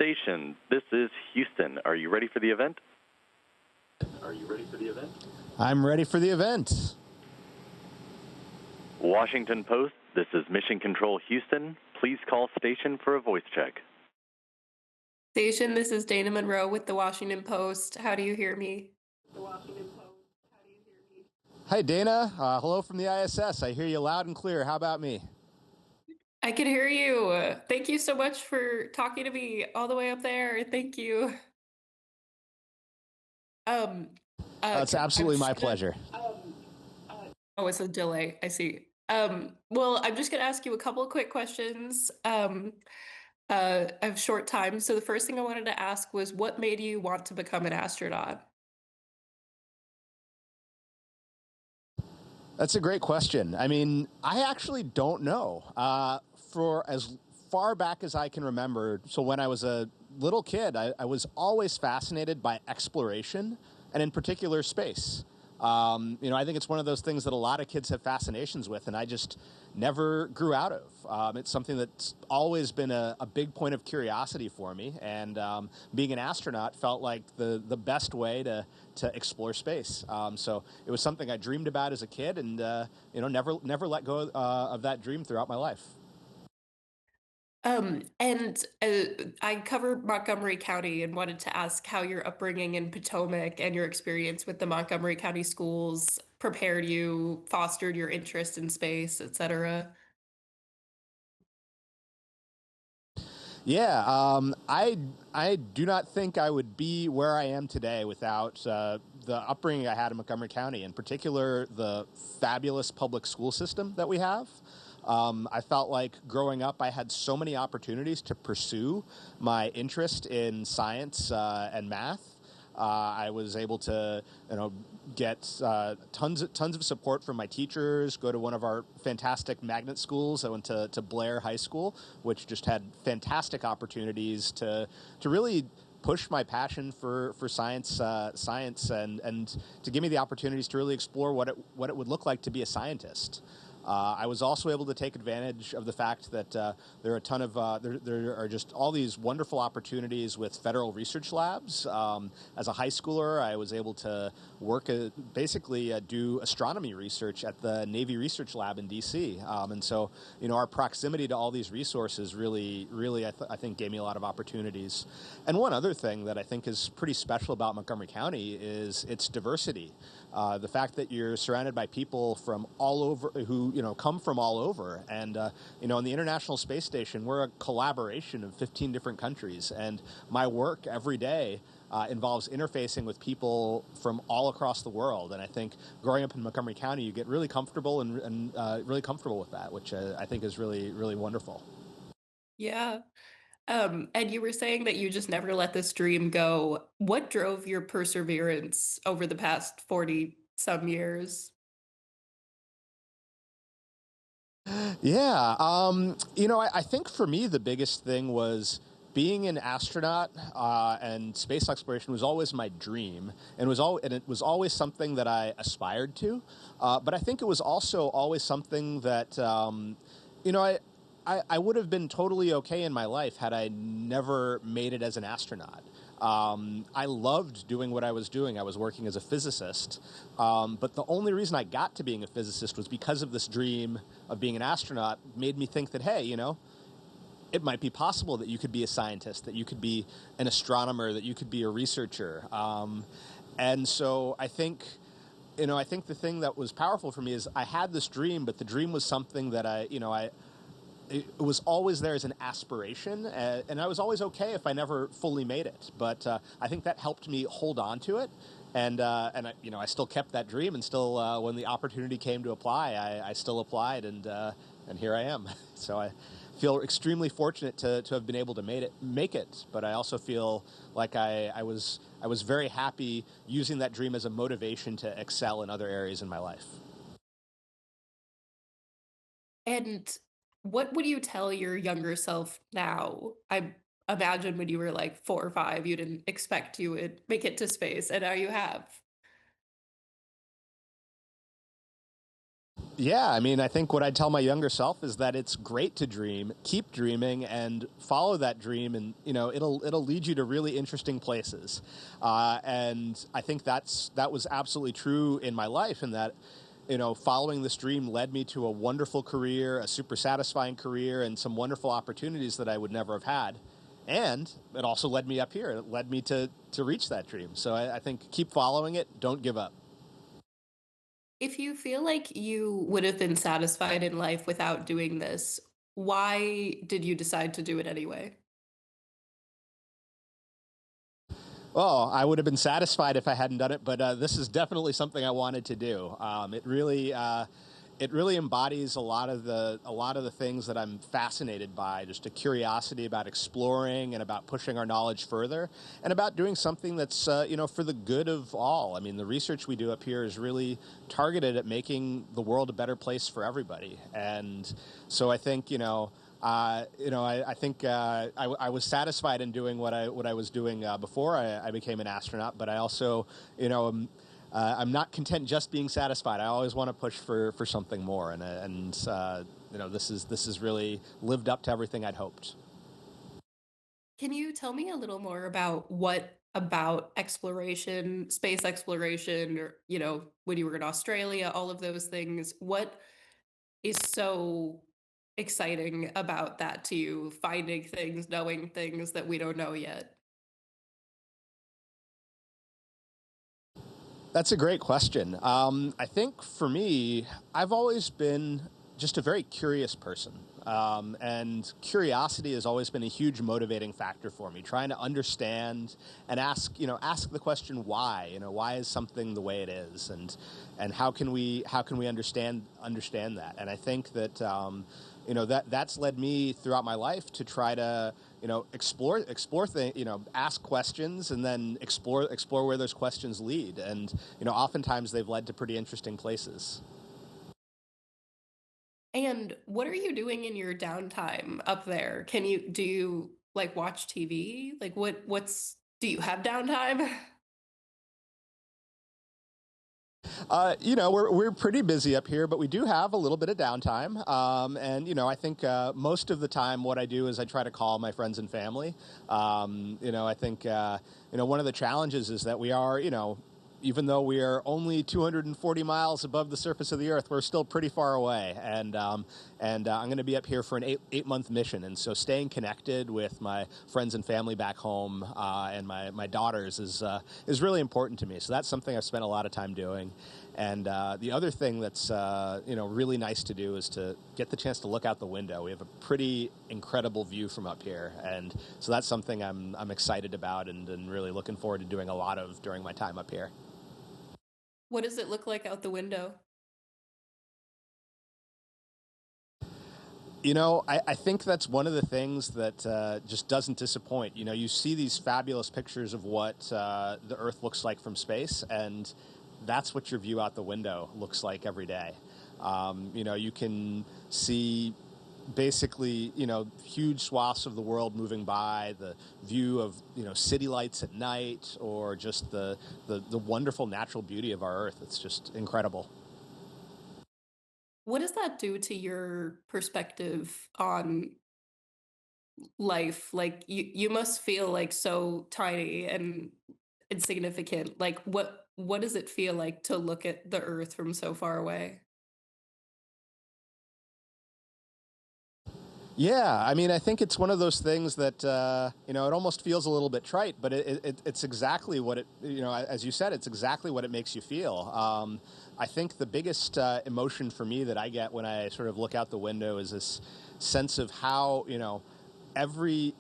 station. This is Houston. Are you ready for the event? I'm ready for the event. Washington Post, this is Mission Control Houston. Please call station for a voice check. Station, this is Dana Monroe with the Washington Post. How do you hear me? Hi, Dana. Hello from the ISS. I hear you loud and clear. How about me? I can hear you. Thank you so much for talking to me all the way up there. Thank you. It's absolutely my pleasure. Oh, it's a delay. I see. Well, I'm just gonna ask you a couple of quick questions. I have short time. So the first thing I wanted to ask was, what made you want to become an astronaut? That's a great question. I mean, I actually don't know. For as far back as I can remember, so when I was a little kid, I was always fascinated by exploration, and in particular, space. I think it's one of those things that a lot of kids have fascinations with, and I just never grew out of. It's something that's always been a big point of curiosity for me, and being an astronaut felt like the best way to explore space. So it was something I dreamed about as a kid, and never let go of that dream throughout my life. And I cover Montgomery County and wanted to ask how your upbringing in Potomac and your experience with the Montgomery County schools prepared you, fostered your interest in space, etc. Yeah, I do not think I would be where I am today without the upbringing I had in Montgomery County, in particular the fabulous public school system that we have. I felt like growing up, I had so many opportunities to pursue my interest in science and math. I was able to, get tons of support from my teachers. Go to one of our fantastic magnet schools. I went to Blair High School, which just had fantastic opportunities to really push my passion for science and to give me the opportunities to really explore what it would look like to be a scientist. I was also able to take advantage of the fact that there are a ton of there are just all these wonderful opportunities with federal research labs. As a high schooler, I was able to work basically do astronomy research at the Navy Research Lab in D.C. And so, our proximity to all these resources really, I think, gave me a lot of opportunities. And one other thing that I think is pretty special about Montgomery County is its diversity. The fact that you're surrounded by people from all over who come from all over, and on the International Space Station, we're a collaboration of 15 different countries, and my work every day involves interfacing with people from all across the world. And I think growing up in Montgomery County, you get really comfortable and really comfortable with that, which I think is really, really wonderful. Yeah. And you were saying that you just never let this dream go. What drove your perseverance over the past 40 some years? Yeah, I think for me the biggest thing was being an astronaut and space exploration was always my dream, and it was always something that I aspired to. But I think it was also always something that I would have been totally okay in my life had I never made it as an astronaut. I loved doing what I was doing. I was working as a physicist, but the only reason I got to being a physicist was because of this dream of being an astronaut. Made me think that, hey, it might be possible that you could be a scientist, that you could be an astronomer, that you could be a researcher. And so I think the thing that was powerful for me is I had this dream, but the dream was something that it was always there as an aspiration, and I was always okay if I never fully made it. But I think that helped me hold on to it, and I still kept that dream, and still when the opportunity came to apply, I still applied, and here I am. So I feel extremely fortunate to have been able to make it. But I also feel like I was very happy using that dream as a motivation to excel in other areas in my life. And what would you tell your younger self now? I imagine when you were like 4 or 5, you didn't expect you would make it to space, and now you have. Yeah, I mean, I think what I'd tell my younger self is that it's great to dream, keep dreaming, and follow that dream, and it'll lead you to really interesting places. And I think that was absolutely true in my life, in that following this dream led me to a wonderful career, a super satisfying career, and some wonderful opportunities that I would never have had. And it also led me up here. It led me to reach that dream. So I think keep following it. Don't give up. If you feel like you would have been satisfied in life without doing this, why did you decide to do it anyway? Well, I would have been satisfied if I hadn't done it, but this is definitely something I wanted to do. It really embodies a lot of the things that I'm fascinated by. Just a curiosity about exploring and about pushing our knowledge further, and about doing something that's for the good of all. I mean, the research we do up here is really targeted at making the world a better place for everybody, and so I think I think I was satisfied in doing what I was doing before I became an astronaut, but I also, I'm not content just being satisfied. I always want to push for something more, and this is really lived up to everything I'd hoped. Can you tell me a little more about what about exploration, space exploration, or, when you were in Australia, all of those things, what is so exciting about that to you, finding things, knowing things that we don't know yet? That's a great question. I think for me, I've always been just a very curious person. And curiosity has always been a huge motivating factor for me, trying to understand and ask the question why. Why is something the way it is, and how can we understand that? And I think that that's led me throughout my life to try to explore things, ask questions, and then explore where those questions lead. And oftentimes they've led to pretty interesting places. And what are you doing in your downtime up there? Do you like watch TV? Like do you have downtime? We're pretty busy up here, but we do have a little bit of downtime. And I think most of the time, what I do is I try to call my friends and family. I think one of the challenges is that we are, even though we are only 240 miles above the surface of the Earth, we're still pretty far away. And I'm going to be up here for an eight-month mission, and so staying connected with my friends and family back home and my daughters is really important to me. So that's something I've spent a lot of time doing. And the other thing that's really nice to do is to get the chance to look out the window. We have a pretty incredible view from up here, and so that's something I'm excited about and really looking forward to doing a lot of during my time up here. What does it look like out the window? I think that's one of the things that just doesn't disappoint. You see these fabulous pictures of what the Earth looks like from space, and that's what your view out the window looks like every day. You can see basically, huge swaths of the world moving by, the view of, city lights at night, or just the wonderful natural beauty of our Earth. It's just incredible. What does that do to your perspective on life? Like you must feel like so tiny and insignificant. Like what does it feel like to look at the earth from so far away? Yeah, I mean, I think it's one of those things that it almost feels a little bit trite, but it's exactly what it as you said, it's exactly what it makes you feel. I think the biggest emotion for me that I get when I sort of look out the window is this sense of how every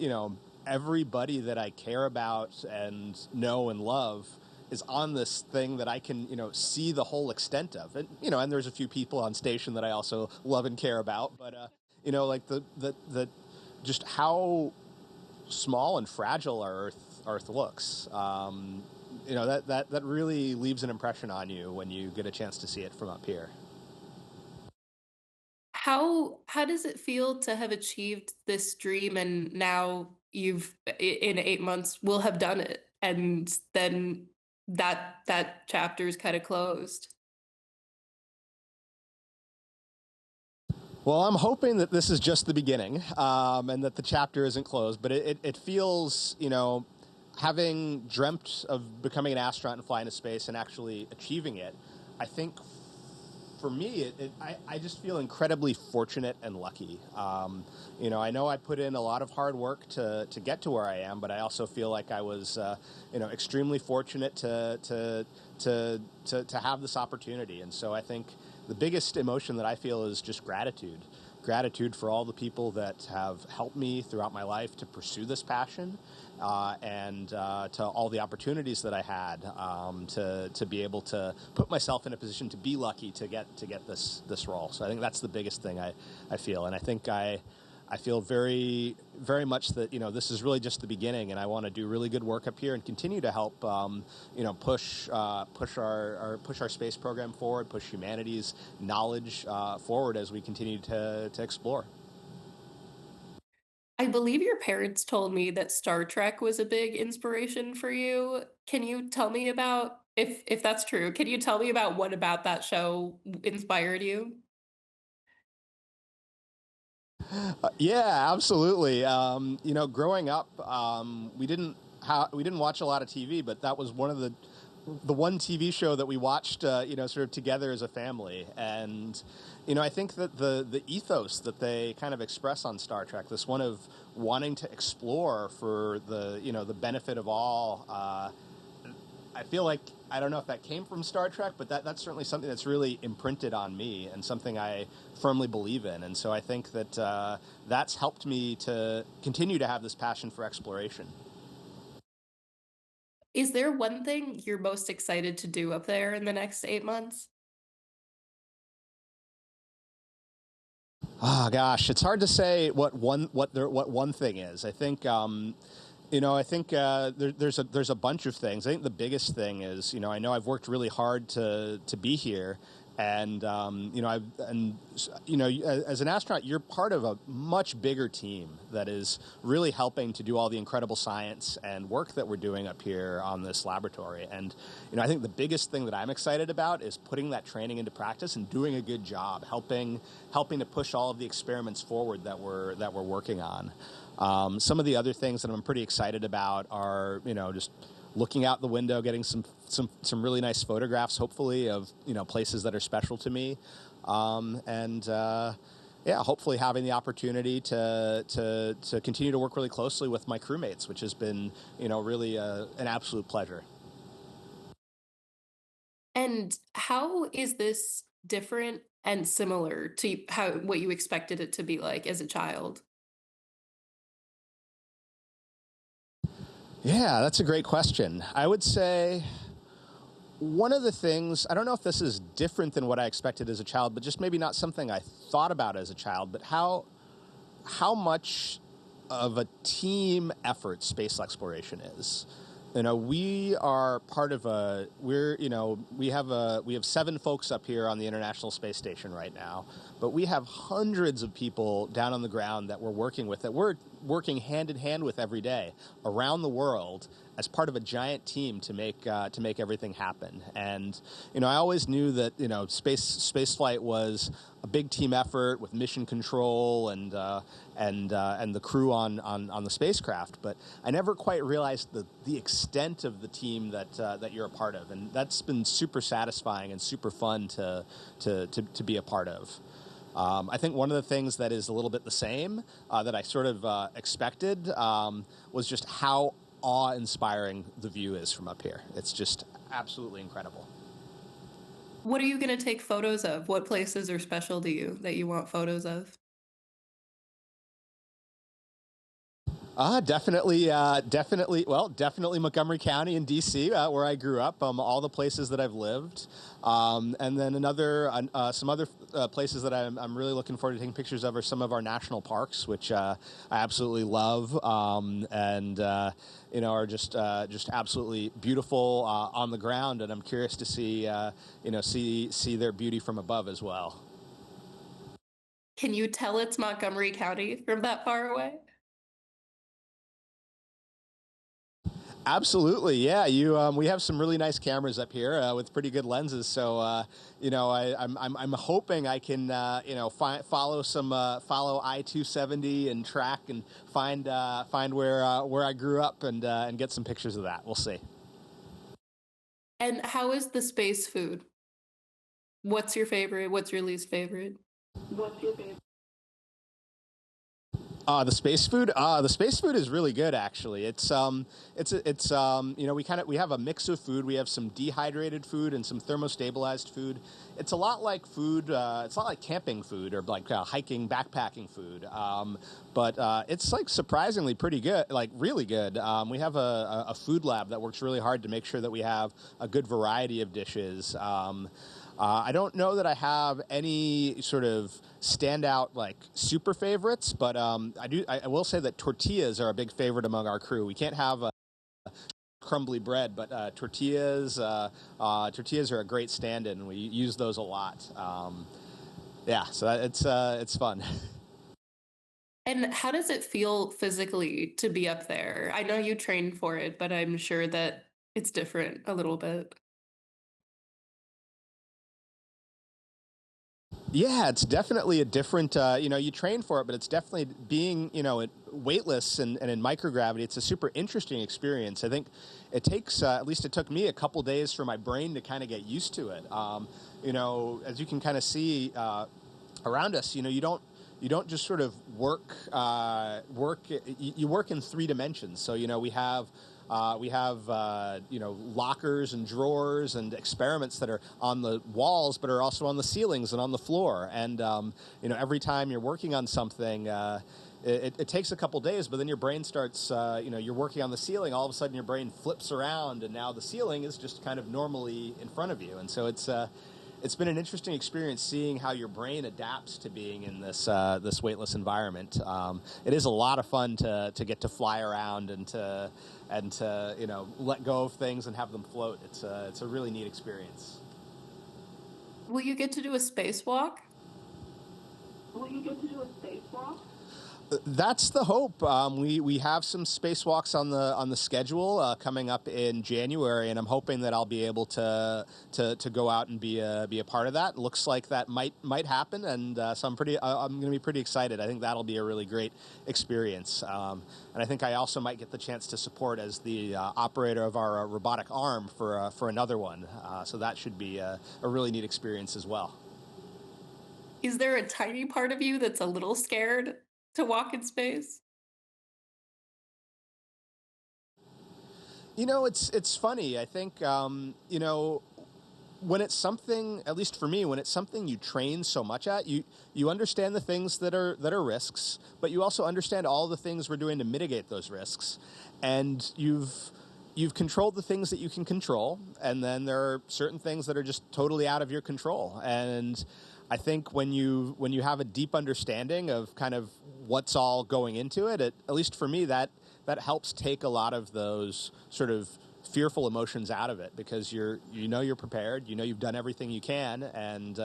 everybody that I care about and know and love is on this thing that I can see the whole extent of, and there's a few people on station that I also love and care about, but like the just how small and fragile our Earth looks. That really leaves an impression on you when you get a chance to see it from up here. How does it feel to have achieved this dream and now in 8 months will have done it and then that chapter is kind of closed? Well, I'm hoping that this is just the beginning, and that the chapter isn't closed. But it feels, having dreamt of becoming an astronaut and flying to space and actually achieving it, I think for me, I just feel incredibly fortunate and lucky. I know I put in a lot of hard work to get to where I am, but I also feel like I was, extremely fortunate to have this opportunity. And so I think the biggest emotion that I feel is just gratitude. Gratitude for all the people that have helped me throughout my life to pursue this passion, and to all the opportunities that I had, to be able to put myself in a position to be lucky to get this role. So I think that's the biggest thing I feel, and I think I feel very, very much that this is really just the beginning, and I want to do really good work up here and continue to help push our space program forward, push humanity's knowledge forward as we continue to explore. I believe your parents told me that Star Trek was a big inspiration for you. Can you tell me about, if that's true, can you tell me about what about that show inspired you? Yeah, absolutely. Growing up, we didn't watch a lot of TV, but that was one of the one TV show that we watched, sort of together as a family. And I think that the ethos that they kind of express on Star Trek, this one of wanting to explore for the benefit of all. I feel like I don't know if that came from Star Trek, but that's certainly something that's really imprinted on me and something I firmly believe in. And so I think that that's helped me to continue to have this passion for exploration. Is there one thing you're most excited to do up there in the next 8 months? Oh gosh, it's hard to say what one thing is. I think there's a bunch of things. I think the biggest thing is I know I've worked really hard to be here, and as an astronaut, you're part of a much bigger team that is really helping to do all the incredible science and work that we're doing up here on this laboratory. And I think the biggest thing that I'm excited about is putting that training into practice and doing a good job, helping to push all of the experiments forward that we're working on. Some of the other things that I'm pretty excited about are, just looking out the window, getting some really nice photographs, hopefully, of places that are special to me, and hopefully having the opportunity to continue to work really closely with my crewmates, which has been really an absolute pleasure. And how is this different and similar to how what you expected it to be like as a child? Yeah, that's a great question. I would say one of the things, I don't know if this is different than what I expected as a child, but just maybe not something I thought about as a child, but how much of a team effort space exploration is. We are part of we have 7 folks up here on the International Space Station right now, but we have hundreds of people down on the ground that we're working with, that we're working hand in hand with every day around the world as part of a giant team to make everything happen. And I always knew that space flight was a big team effort with mission control and the crew on the spacecraft, but I never quite realized the extent of the team that you're a part of, and that's been super satisfying and super fun to be a part of. I think one of the things that is a little bit the same that I sort of expected was just how awe-inspiring the view is from up here. It's just absolutely incredible. What are you going to take photos of? What places are special to you that you want photos of? Definitely Montgomery County in D.C., where I grew up. All the places that I've lived, and then some other places that I'm really looking forward to taking pictures of are some of our national parks, which I absolutely love, and are just absolutely beautiful on the ground. And I'm curious to see their beauty from above as well. Can you tell it's Montgomery County from that far away? Absolutely, yeah. We have some really nice cameras up here with pretty good lenses. So, I'm hoping I can, follow I-270 and track and find where I grew up and get some pictures of that. We'll see. And how is the space food? What's your favorite? What's your least favorite? What's your favorite? The space food. The space food is really good, actually. We have a mix of food. We have some dehydrated food and some thermostabilized food. It's a lot like food. It's a lot like camping food or like hiking, backpacking food. But it's like surprisingly pretty good, like really good. We have a food lab that works really hard to make sure that we have a good variety of dishes. I don't know that I have any sort of standout like super favorites, but I will say that tortillas are a big favorite among our crew. We can't have crumbly bread, but tortillas are a great stand-in. We use those a lot. Yeah, so it's fun. And how does it feel physically to be up there? I know you trained for it, but I'm sure that it's different a little bit. Yeah, it's definitely a different, you train for it, but it's definitely being, weightless and in microgravity. It's a super interesting experience. I think it takes, at least it took me a couple days for my brain to kind of get used to it. As you can kind of see around us, you don't just sort of work, you work in three dimensions. So, we have lockers and drawers and experiments that are on the walls, but are also on the ceilings and on the floor. And every time you're working on something, it takes a couple days, but then your brain starts. You're working on the ceiling. All of a sudden, your brain flips around, and now the ceiling is just kind of normally in front of you. And so it's been an interesting experience seeing how your brain adapts to being in this weightless environment. It is a lot of fun to get to fly around and to let go of things and have them float. It's a really neat experience. Will you get to do a spacewalk? That's the hope. We have some spacewalks on the schedule coming up in January, and I'm hoping that I'll be able to go out and be a part of that. Looks like that might happen, and so I'm going to be pretty excited. I think that'll be a really great experience, and I think I also might get the chance to support as the operator of our robotic arm for another one. So that should be a really neat experience as well. Is there a tiny part of you that's a little scared to walk in space? It's funny. I think when it's something, at least for me, when it's something you train so much at, you understand the things that are risks, but you also understand all the things we're doing to mitigate those risks, and you've controlled the things that you can control, and then there are certain things that are just totally out of your control. And I think when you have a deep understanding of kind of what's all going into it, at least for me, that helps take a lot of those sort of fearful emotions out of it, because you're prepared, you've done everything you can, and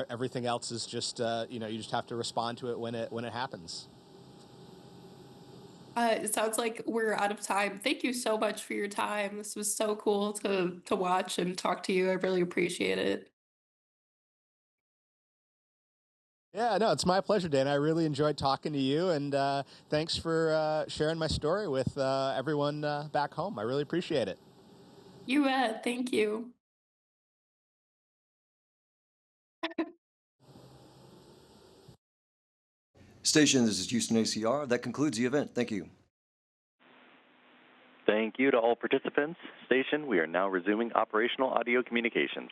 everything else is just you just have to respond to it when it happens. It sounds like we're out of time. Thank you so much for your time. This was so cool to watch and talk to you. I really appreciate it. Yeah, no, it's my pleasure, Dan. I really enjoyed talking to you, and thanks for sharing my story with everyone back home. I really appreciate it. You bet. Thank you. Station, this is Houston ACR. That concludes the event. Thank you. Thank you to all participants. Station, we are now resuming operational audio communications.